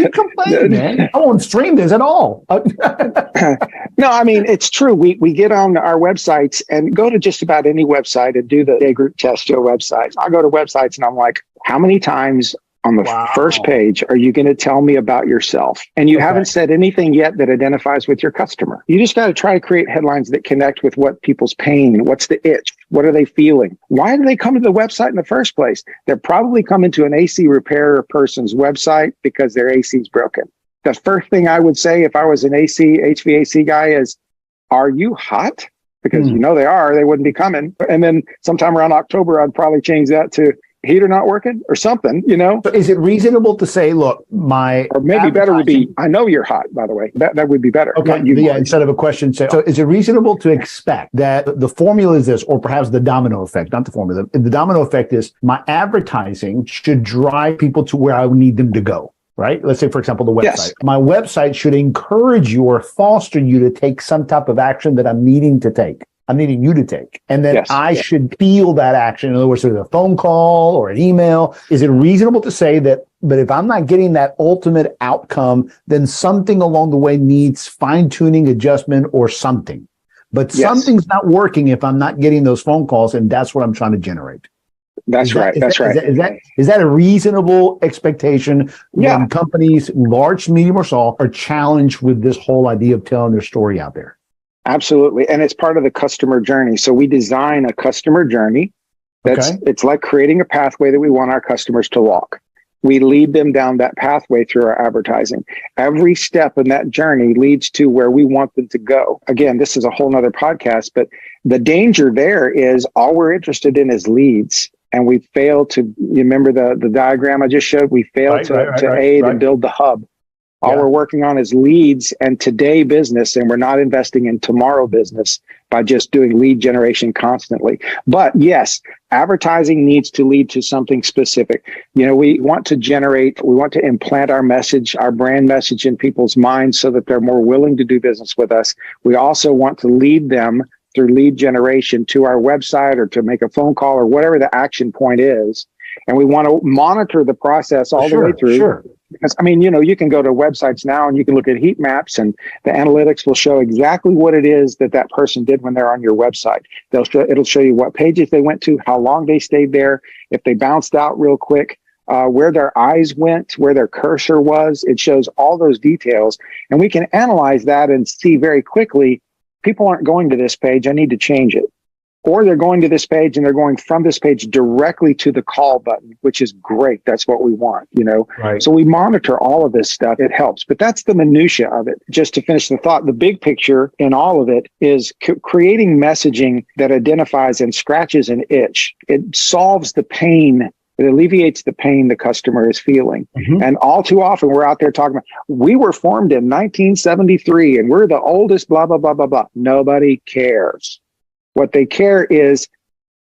man. I won't stream this at all. No, I mean, it's true. We get on our websites and go to just about any website and do the Day Group test your websites. I go to websites and I'm like, how many times on the first page are you going to tell me about yourself? And you haven't said anything yet that identifies with your customer. You just got to try to create headlines that connect with what people's pain. What's the itch? What are they feeling? Why do they come to the website in the first place? They're probably coming to an AC repair person's website because their AC is broken. The first thing I would say if I was an HVAC guy is, are you hot? Because you know they are, they wouldn't be coming. And then sometime around October, I'd probably change that to heater not working or something, you know? So is it reasonable to say, look, or maybe better would be, I know you're hot, by the way. That would be better. Okay. Instead of a question, so is it reasonable to expect that the formula is this, or perhaps the domino effect, not the formula. The domino effect is my advertising should drive people to where I need them to go, right? Let's say, for example, the website. Yes. My website should encourage you or foster you to take some type of action that I'm needing you to take. And then I should feel that action. In other words, there's a phone call or an email. Is it reasonable to say that, but if I'm not getting that ultimate outcome, then something along the way needs fine-tuning, adjustment, or something. But something's not working if I'm not getting those phone calls, and that's what I'm trying to generate. That's right. Is that a reasonable expectation when companies, large, medium, or small, are challenged with this whole idea of telling their story out there? Absolutely. And it's part of the customer journey. So we design a customer journey. It's like creating a pathway that we want our customers to walk. We lead them down that pathway through our advertising. Every step in that journey leads to where we want them to go. Again, this is a whole nother podcast, but the danger there is all we're interested in is leads. And we fail to, you remember the diagram I just showed? We fail to aid and build the hub. All we're working on is leads and today business, and we're not investing in tomorrow business by just doing lead generation constantly. But yes, advertising needs to lead to something specific. You know, we want to implant our message, our brand message in people's minds so that they're more willing to do business with us. We also want to lead them through lead generation to our website or to make a phone call or whatever the action point is. And we want to monitor the process all the way through. Sure. Because, I mean, you know, you can go to websites now and you can look at heat maps and the analytics will show exactly what it is that person did when they're on your website. It'll show you what pages they went to, how long they stayed there, if they bounced out real quick, where their eyes went, where their cursor was. It shows all those details. And we can analyze that and see very quickly, people aren't going to this page. I need to change it. or they're going to this page and they're going from this page directly to the call button, which is great. That's what we want, Right. So we monitor all of this stuff. It helps, but that's the minutia of it. Just to finish the thought, the big picture in all of it is creating messaging that identifies and scratches an itch. It solves the pain. It alleviates the pain the customer is feeling. Mm-hmm. And all too often we're out there talking about, we were formed in 1973 and we're the oldest, blah, blah, blah, blah, blah. Nobody cares. What they care is,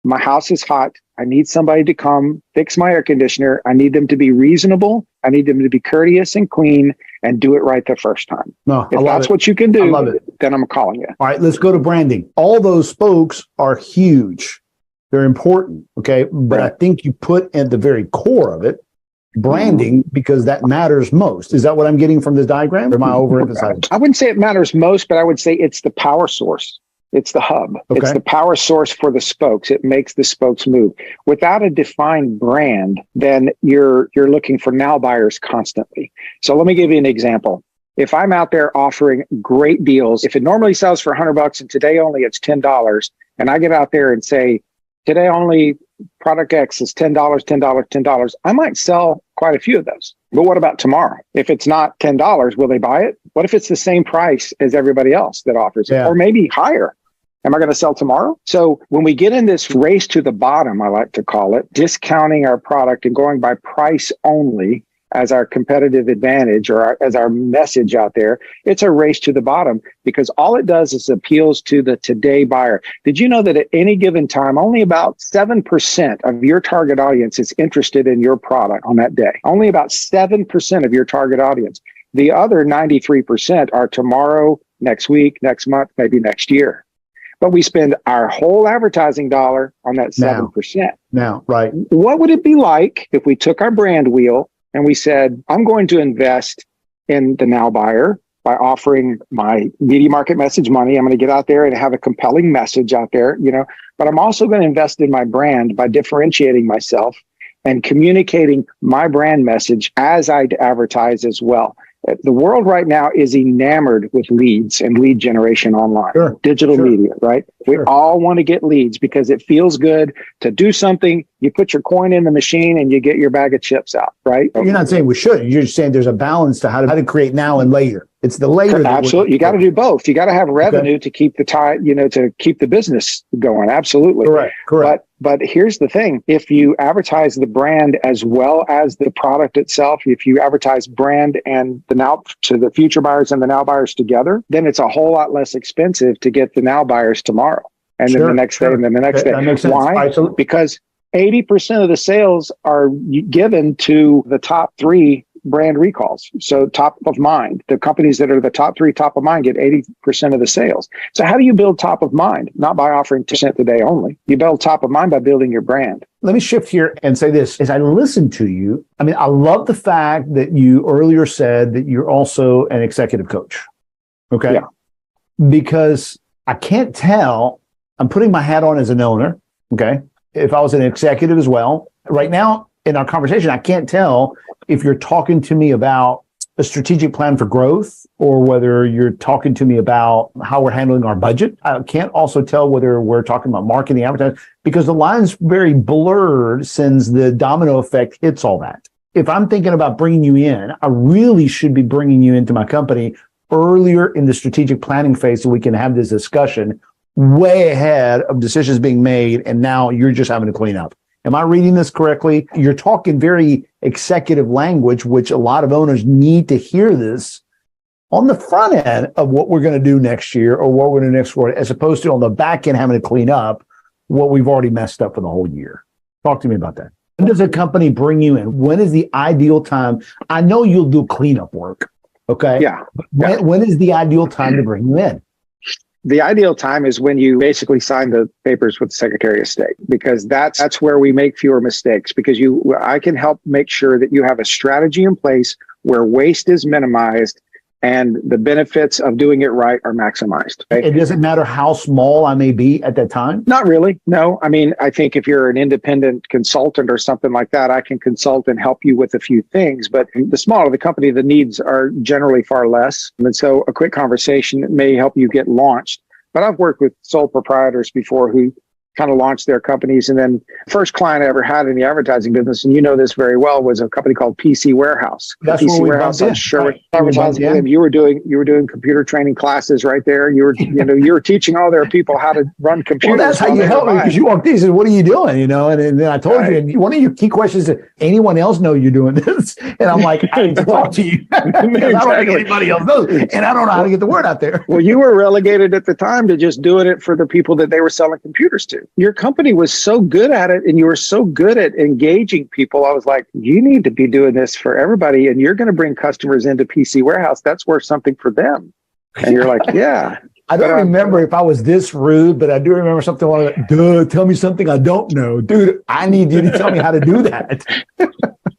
my house is hot. I need somebody to come fix my air conditioner. I need them to be reasonable. I need them to be courteous and clean and do it right the first time. No, if that's what you can do, then I'm calling you. All right, let's go to branding. All those spokes are huge. They're important, okay? But right. I think you put at the very core of it branding, because that matters most. Is that what I'm getting from this diagram? Or am I overemphasizing? I wouldn't say it matters most, but I would say it's the power source. It's the hub. Okay. It's the power source for the spokes. It makes the spokes move. Without a defined brand, then you're looking for now buyers constantly. So let me give you an example. If I'm out there offering great deals, if it normally sells for $100 and today only it's $10, and I get out there and say, today only product X is $10, $10, $10, I might sell quite a few of those. But what about tomorrow? If it's not $10, will they buy it? What if it's the same price as everybody else that offers it, or maybe higher? Am I going to sell tomorrow? So when we get in this race to the bottom, I like to call it, discounting our product and going by price only as our competitive advantage or as our message out there, it's a race to the bottom, because all it does is appeals to the today buyer. Did you know that at any given time, only about 7% of your target audience is interested in your product on that day? Only about 7% of your target audience. The other 93% are tomorrow, next week, next month, maybe next year. But we spend our whole advertising dollar on that 7%. Now, right. What would it be like if we took our brand wheel and we said, I'm going to invest in the now buyer by offering my media market message money. I'm going to get out there and have a compelling message out there, but I'm also going to invest in my brand by differentiating myself and communicating my brand message as I advertise as well. The world right now is enamored with leads and lead generation online, digital media, right? We all want to get leads because it feels good to do something. You put your coin in the machine and you get your bag of chips out, right? You're not saying we should. You're just saying there's a balance to how to create now and later. It's the later. Absolutely. You got to do both. You got to have revenue to keep the tie, to keep the business going. Absolutely. Correct. But here's the thing. If you advertise the brand as well as the product itself, if you advertise brand and the now to the future buyers and the now buyers together, then it's a whole lot less expensive to get the now buyers tomorrow. And then the next day, and then the next day. That makes sense. Why? Because 80% of the sales are given to the top 3 brand recalls. So top of mind, the companies that are the top 3 top of mind get 80% of the sales. So how do you build top of mind? Not by offering 2% today only. You build top of mind by building your brand. Let me shift here and say this. As I listen to you, I love the fact that you earlier said that you're also an executive coach. Okay. Yeah. Because I can't tell, I'm putting my hat on as an owner. Okay. If I was an executive as well, right now in our conversation, I can't tell if you're talking to me about a strategic plan for growth or whether you're talking to me about how we're handling our budget. I can't also tell whether we're talking about marketing, advertising, because the line's very blurred since the domino effect hits all that. If I'm thinking about bringing you in, I really should be bringing you into my company earlier in the strategic planning phase so we can have this discussion way ahead of decisions being made, and now you're just having to clean up. Am I reading this correctly? You're talking very executive language, which a lot of owners need to hear this on the front end of what we're going to do next year or what we're going to do next quarter, as opposed to on the back end having to clean up what we've already messed up for the whole year. Talk to me about that. When does a company bring you in? When is the ideal time? I know you'll do cleanup work, okay? Yeah. When is the ideal time to bring you in? The ideal time is when you basically sign the papers with the Secretary of State, because that's where we make fewer mistakes, because I can help make sure that you have a strategy in place where waste is minimized and the benefits of doing it right are maximized. Okay? It doesn't matter how small I may be at that time? Not really, no. I think if you're an independent consultant or something like that, I can consult and help you with a few things. But the smaller the company, the needs are generally far less. And so a quick conversation may help you get launched. But I've worked with sole proprietors before who kind of launched their companies. And then first client I ever had in the advertising business, and you know this very well, was a company called PC Warehouse. That's PC where we Warehouse on Sherwood. Right. You were doing computer training classes right there. You were teaching all their people how to run computers. Well, that's how you helped me, because you walked in and said, "What are you doing?" And then I told you, and one of your key questions is, anyone else know you're doing this? And I'm like, I need to talk to you. Because I don't think anybody else knows, and I don't know how to get the word out there. Well, you were relegated at the time to just doing it for the people that they were selling computers to. Your company was so good at it, and you were so good at engaging people. I was like, you need to be doing this for everybody, and you're going to bring customers into PC Warehouse. That's worth something for them. And you're like, yeah. I don't remember if I was this rude, but I do remember something like, duh, tell me something I don't know. Dude, I need you to tell me how to do that.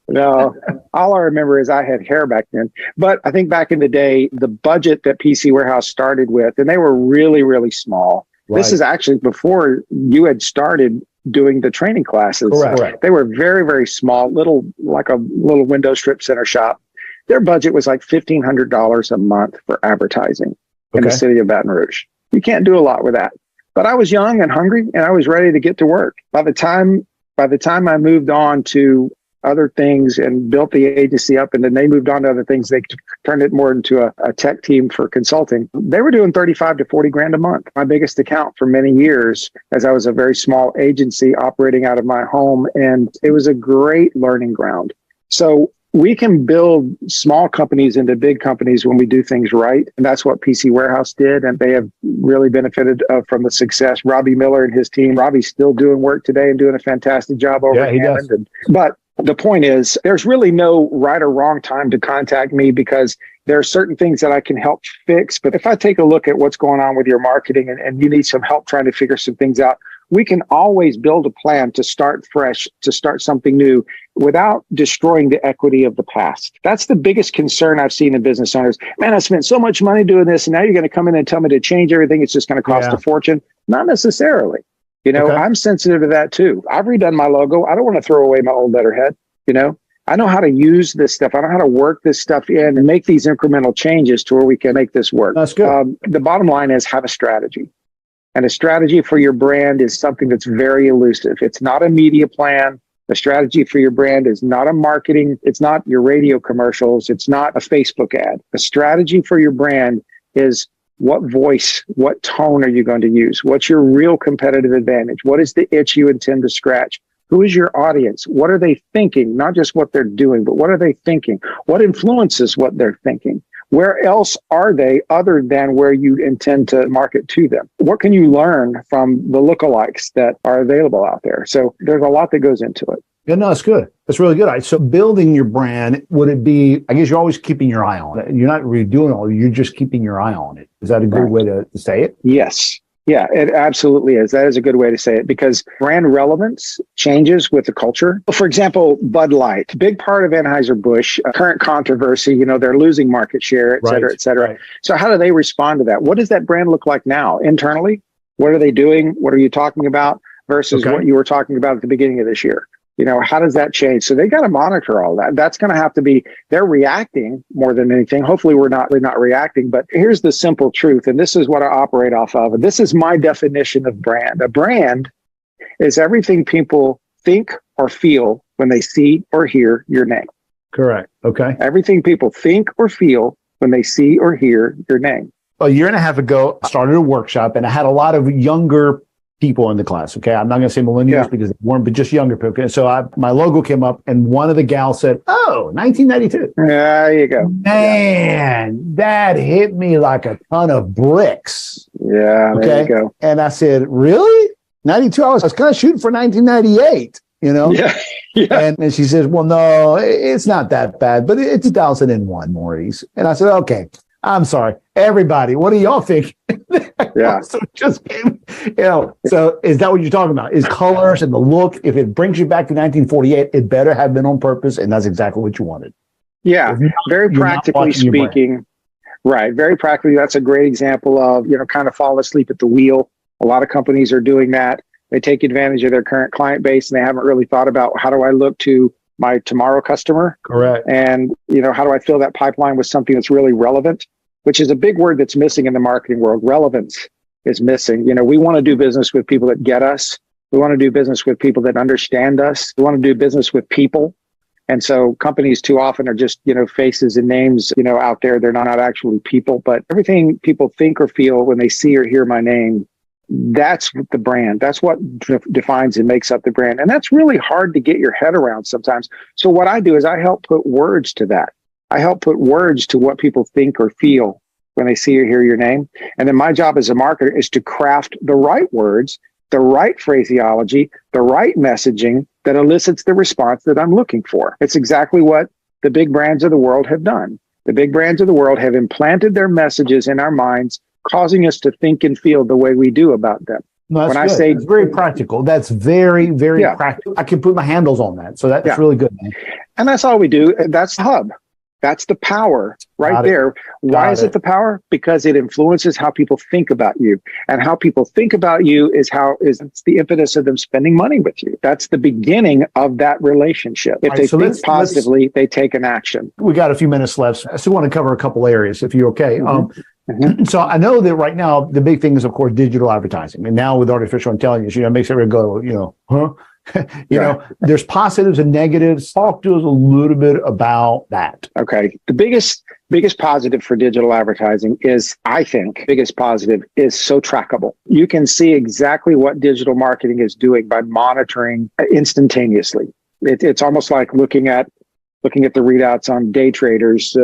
No, all I remember is I had hair back then. But I think back in the day, the budget that PC Warehouse started with, and they were really, really small. Right. This is actually before you had started doing the training classes. Correct. They were very, very small, like a little window strip center shop. Their budget was like $1,500 a month for advertising in the city of Baton Rouge. You can't do a lot with that. But I was young and hungry, and I was ready to get to work. By the time I moved on to other things and built the agency up, and then they moved on to other things, they turned it more into a tech team for consulting. They were doing 35 to 40 grand a month. My biggest account for many years, as I was a very small agency operating out of my home, and it was a great learning ground. So we can build small companies into big companies when we do things right. And that's what PC Warehouse did. And they have really benefited from the success. Robbie Miller and his team. Robbie's still doing work today and doing a fantastic job over at Hammond. But the point is, there's really no right or wrong time to contact me, because there are certain things that I can help fix. But if I take a look at what's going on with your marketing and you need some help trying to figure some things out, we can always build a plan to start fresh, to start something new without destroying the equity of the past. That's the biggest concern I've seen in business owners. Man, I spent so much money doing this, and now you're going to come in and tell me to change everything. It's just going to cost a fortune. Not necessarily. I'm sensitive to that too. I've redone my logo. I don't want to throw away my old letterhead. I know how to use this stuff. I know how to work this stuff in and make these incremental changes to where we can make this work. That's good. The bottom line is, have a strategy. And a strategy for your brand is something that's very elusive. It's not a media plan. A strategy for your brand is not a marketing. It's not your radio commercials. It's not a Facebook ad. A strategy for your brand is, what voice, what tone are you going to use? What's your real competitive advantage? What is the itch you intend to scratch? Who is your audience? What are they thinking? Not just what they're doing, but what are they thinking? What influences what they're thinking? Where else are they other than where you intend to market to them? What can you learn from the lookalikes that are available out there? So there's a lot that goes into it. Yeah, no, that's good. That's really good. So building your brand, would it be, I guess you're always keeping your eye on it. You're not redoing all, you're just keeping your eye on it. Is that a good way to say it? Yes. Yeah, it absolutely is. That is a good way to say it, because brand relevance changes with the culture. For example, Bud Light, big part of Anheuser-Busch, current controversy, they're losing market share, et cetera, et cetera. Right. So how do they respond to that? What does that brand look like now internally? What are they doing? What are you talking about versus what you were talking about at the beginning of this year? How does that change? So they got to monitor all that. That's going to have to be, they're reacting more than anything. Hopefully we're not reacting, but here's the simple truth. And this is what I operate off of. And this is my definition of brand. A brand is everything people think or feel when they see or hear your name. Correct. Okay. Everything people think or feel when they see or hear your name. A year and a half ago, I started a workshop, and I had a lot of younger people in the class. Okay. I'm not going to say millennials because they weren't, but just younger people. Okay? So my logo came up, and one of the gals said, "Oh, 1992. There you go. Man, that hit me like a ton of bricks. Yeah. There you go. And I said, really? 92? I was kind of shooting for 1998, Yeah. And she says, well, no, it's not that bad, but it's 2001, Maurice. And I said, okay, I'm sorry. Everybody, what do y'all think? Yeah. So just came, so is that what you're talking about? Is colors and the look, if it brings you back to 1948, it better have been on purpose, and that's exactly what you wanted. Yeah. Very practically speaking. Right. Very practically. That's a great example of, kind of fall asleep at the wheel. A lot of companies are doing that. They take advantage of their current client base, and they haven't really thought about, how do I look to my tomorrow customer? Correct. And, how do I fill that pipeline with something that's really relevant, which is a big word that's missing in the marketing world. Relevance is missing. We want to do business with people that get us, We want to do business with people that understand us. We want to do business with people. And so companies too often are just, faces and names, out there. They're not actually people, but everything people think or feel when they see or hear my name, that's the brand. That's what defines and makes up the brand. And that's really hard to get your head around sometimes. So what I do is I help put words to that. I help put words to what people think or feel when they see or hear your name. And then my job as a marketer is to craft the right words, the right phraseology, the right messaging that elicits the response that I'm looking for. It's exactly what the big brands of the world have done. The big brands of the world have implanted their messages in our minds, causing us to think and feel the way we do about them. No, that's when good. I say it's very practical. That's very, very practical. I can put my handles on that. So that's really good, man. And that's all we do. That's the hub. That's the power right there. Why is it the power? Because it influences how people think about you. And how people think about you is it's the impetus of them spending money with you. That's the beginning of that relationship. If they think positively, they take an action. We got a few minutes left. I still want to cover a couple areas if you're okay. So I know that right now, the big thing is, of course, digital advertising. And now with artificial intelligence, it makes everybody go, huh? There's positives and negatives. Talk to us a little bit about that. Okay. The biggest positive for digital advertising is, I think, biggest positive is so trackable. You can see exactly what digital marketing is doing by monitoring instantaneously. It's almost like looking at the readouts on day traders,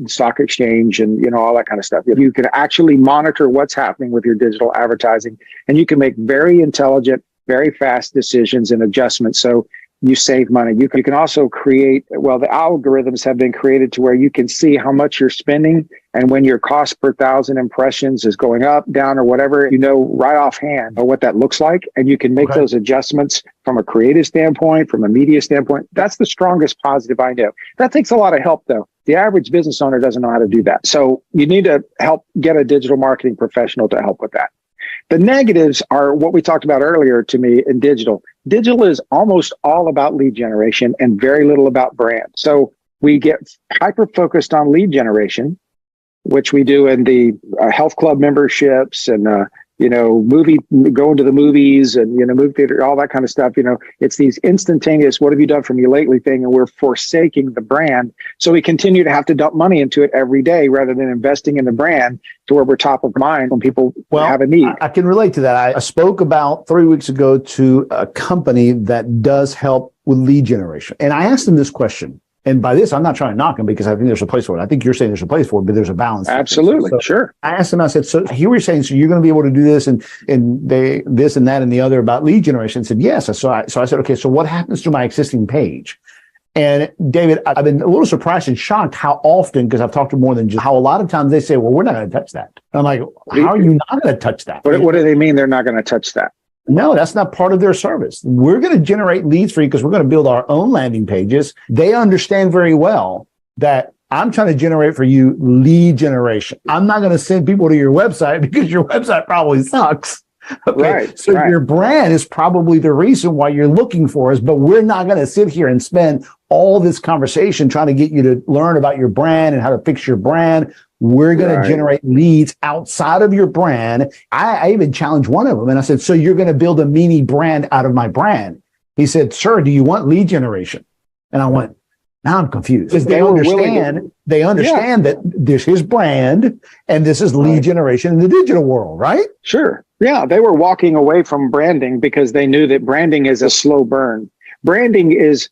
stock exchange, and all that kind of stuff. You can actually monitor what's happening with your digital advertising, and you can make very intelligent, very fast decisions and adjustments. So you save money. You can also create, the algorithms have been created to where you can see how much you're spending and when your cost per 1,000 impressions is going up, down, or whatever, right offhand what that looks like. And you can make those adjustments from a creative standpoint, from a media standpoint. That's the strongest positive I know. That takes a lot of help, though. The average business owner doesn't know how to do that. So you need to get a digital marketing professional to help with that. The negatives are what we talked about earlier to me in digital. Digital is almost all about lead generation and very little about brand. So we get hyper-focused on lead generation, which we do in the health club memberships and, going to the movies and, movie theater, all that kind of stuff. It's these instantaneous, what have you done for me lately thing, and we're forsaking the brand. So we continue to have to dump money into it every day rather than investing in the brand to where we're top of mind when people have a need. I can relate to that. I spoke about 3 weeks ago to a company that does help with lead generation. And I asked them this question. And by this, I'm not trying to knock them because I think there's a place for it. I think you're saying there's a place for it, but there's a balance. Absolutely. So sure. I asked them, I said, so here we're saying, so you're going to be able to do this and they, this and that and the other about lead generation. I said, yes. So I said, okay, so what happens to my existing page? And David, I've been a little surprised and shocked how often, because I've talked to more than just how a lot of times they say, well, we're not going to touch that. And I'm like, how are you not going to touch that? What do they mean they're not going to touch that? No, that's not part of their service. We're going to generate leads for you because we're going to build our own landing pages. They understand very well that I'm trying to generate for you lead generation. I'm not going to send people to your website because your website probably sucks. Okay. Right, so your brand is probably the reason why you're looking for us, but we're not going to sit here and spend all this conversation trying to get you to learn about your brand and how to fix your brand. We're going to generate leads outside of your brand. I even challenged one of them and I said, so you're going to build a mini brand out of my brand. He said, sir, do you want lead generation? And I went, now I'm confused because they understand that this is brand and this is lead generation in the digital world, right? Sure. Yeah. They were walking away from branding because they knew that branding is a slow burn. Branding is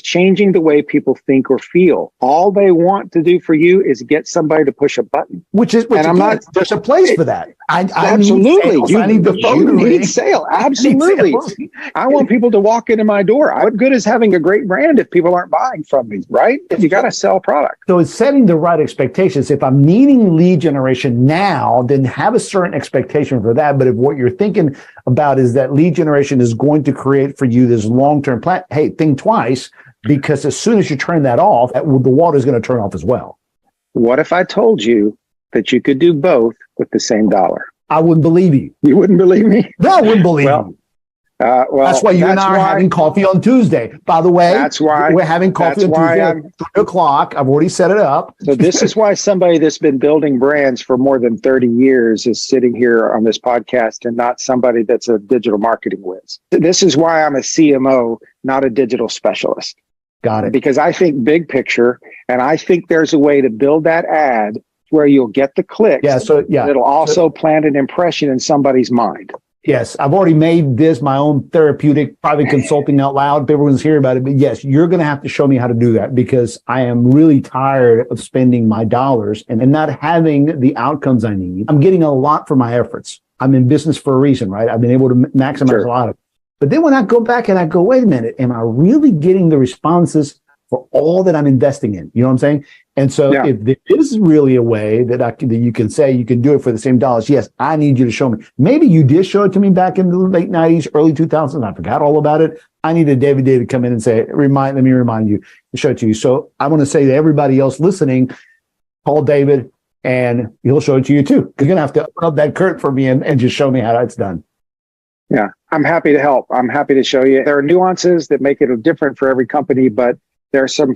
changing the way people think or feel. All they want to do for you is get somebody to push a button. There's a place for that. Absolutely. I need the phone. You need sale. Absolutely. I want people to walk into my door. What good is having a great brand if people aren't buying from me, right? If you got to sell product. So it's setting the right expectations. If I'm needing lead generation now, then have a certain expectation for that. But if what you're thinking about is that lead generation is going to create for you this long-term plan, hey, think twice, because as soon as you turn that off, the water is going to turn off as well. What if I told you that you could do both with the same dollar? I wouldn't believe you. You wouldn't believe me? No, I wouldn't believe you. Well, that's why you and I are having coffee on Tuesday. By the way, that's why we're having coffee on Tuesday at 3 o'clock. I've already set it up. So this is why somebody that's been building brands for more than 30 years is sitting here on this podcast and not somebody that's a digital marketing whiz. This is why I'm a CMO, not a digital specialist. Got it. Because I think big picture, and I think there's a way to build that ad where you'll get the clicks. It'll also plant an impression in somebody's mind. Yes, I've already made this my own therapeutic private consulting out loud. Everyone's hearing about it. But yes, you're going to have to show me how to do that because I am really tired of spending my dollars and not having the outcomes I need. I'm getting a lot for my efforts. I'm in business for a reason, right? I've been able to maximize a lot of it. But then when I go back and I go, wait a minute, am I really getting the responses for all that I'm investing in? You know what I'm saying? And so if there is really a way that you can say you can do it for the same dollars, yes, I need you to show me. Maybe you did show it to me back in the late 90s, early 2000s. I forgot all about it. I needed David Day to come in and say, let me remind you and show it to you. So I want to say to everybody else listening, call David and he'll show it to you too. You're going to have to open up that curtain for me and just show me how that's done. Yeah, I'm happy to help. I'm happy to show you. There are nuances that make it different for every company, but there are some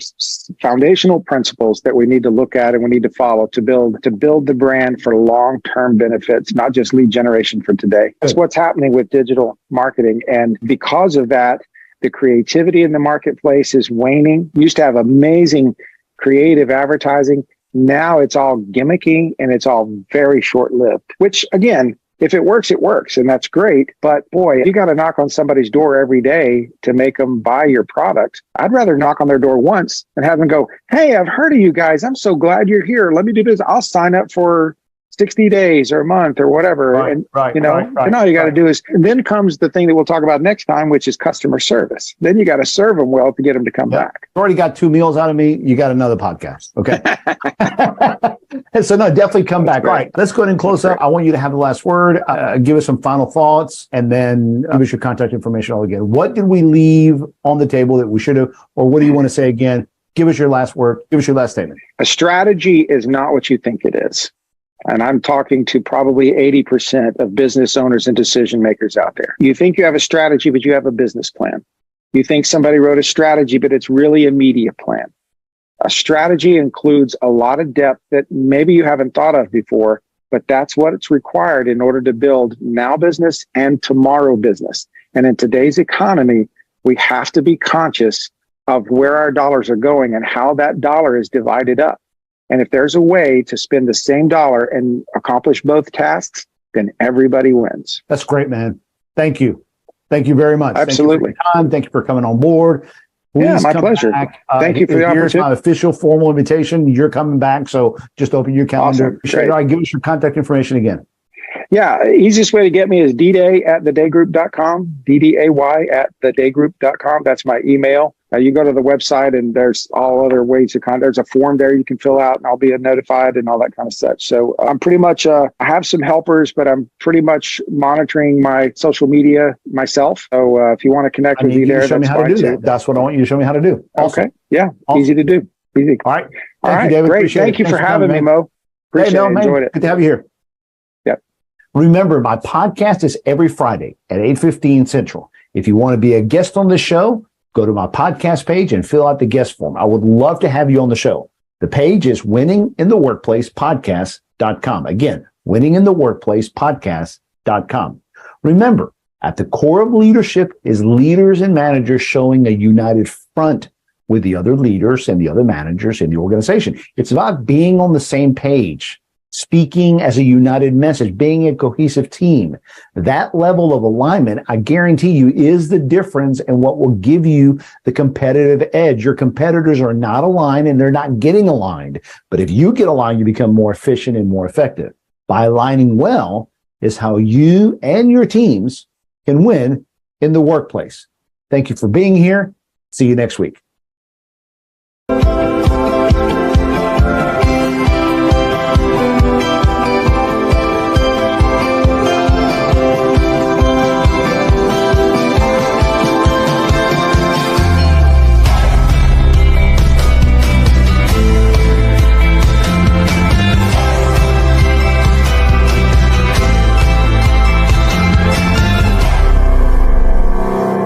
foundational principles that we need to look at and we need to follow to build the brand for long-term benefits, not just lead generation for today. That's what's happening with digital marketing. And because of that, the creativity in the marketplace is waning. We used to have amazing creative advertising. Now it's all gimmicky and it's all very short-lived, which again, if it works, it works. And that's great. But boy, you got to knock on somebody's door every day to make them buy your product. I'd rather knock on their door once and have them go, hey, I've heard of you guys. I'm so glad you're here. Let me do this. I'll sign up for 60 days or a month or whatever. And all you got to do is, and then comes the thing that we'll talk about next time, which is customer service. Then you got to serve them well to get them to come back. You already got 2 meals out of me. You got another podcast. Okay. So no, definitely come back. All right, let's go ahead and close up. I want you to have the last word. Give us some final thoughts and then give us your contact information all again. What did we leave on the table that we should have, or what do you want to say again? Give us your last word. Give us your last statement. A strategy is not what you think it is. And I'm talking to probably 80% of business owners and decision makers out there. You think you have a strategy, but you have a business plan. You think somebody wrote a strategy, but it's really a media plan. A strategy includes a lot of depth that maybe you haven't thought of before, but that's what it's required in order to build now business and tomorrow business. And in today's economy, we have to be conscious of where our dollars are going and how that dollar is divided up. And if there's a way to spend the same dollar and accomplish both tasks, then everybody wins. That's great, man. Thank you. Thank you very much. Absolutely. Thank you for your time. Thank you for coming on board. Please my pleasure. Thank you for the opportunity. Here's my official formal invitation. You're coming back, so just open your calendar. Awesome. All right, give us your contact information again. Yeah, easiest way to get me is dday@thedaygroup.com, dday@thedaygroup.com. That's my email. You go to the website and there's all other ways to contact. There's a form there you can fill out and I'll be notified and all that kind of stuff. So I'm pretty much, I have some helpers, but I'm pretty much monitoring my social media myself. So if you want to connect with me there, show me how to do that. That's what I want you to show me how to do. Awesome. Okay. Yeah. Awesome. Easy to do. Easy. All right. Thank you, David. Great. Thank you for having me, Mo. Appreciate it. Enjoyed it. Good to have you here. Yep. Remember, my podcast is every Friday at 8:15 Central. If you want to be a guest on the show, go to my podcast page and fill out the guest form. I would love to have you on the show. The page is winningintheworkplacepodcast.com. Again, winningintheworkplacepodcast.com. Remember, at the core of leadership is leaders and managers showing a united front with the other leaders and the other managers in the organization. It's about being on the same page, speaking as a united message, being a cohesive team. That level of alignment, I guarantee you, is the difference and what will give you the competitive edge. Your competitors are not aligned and they're not getting aligned. But if you get aligned, you become more efficient and more effective. By aligning well is how you and your teams can win in the workplace. Thank you for being here. See you next week.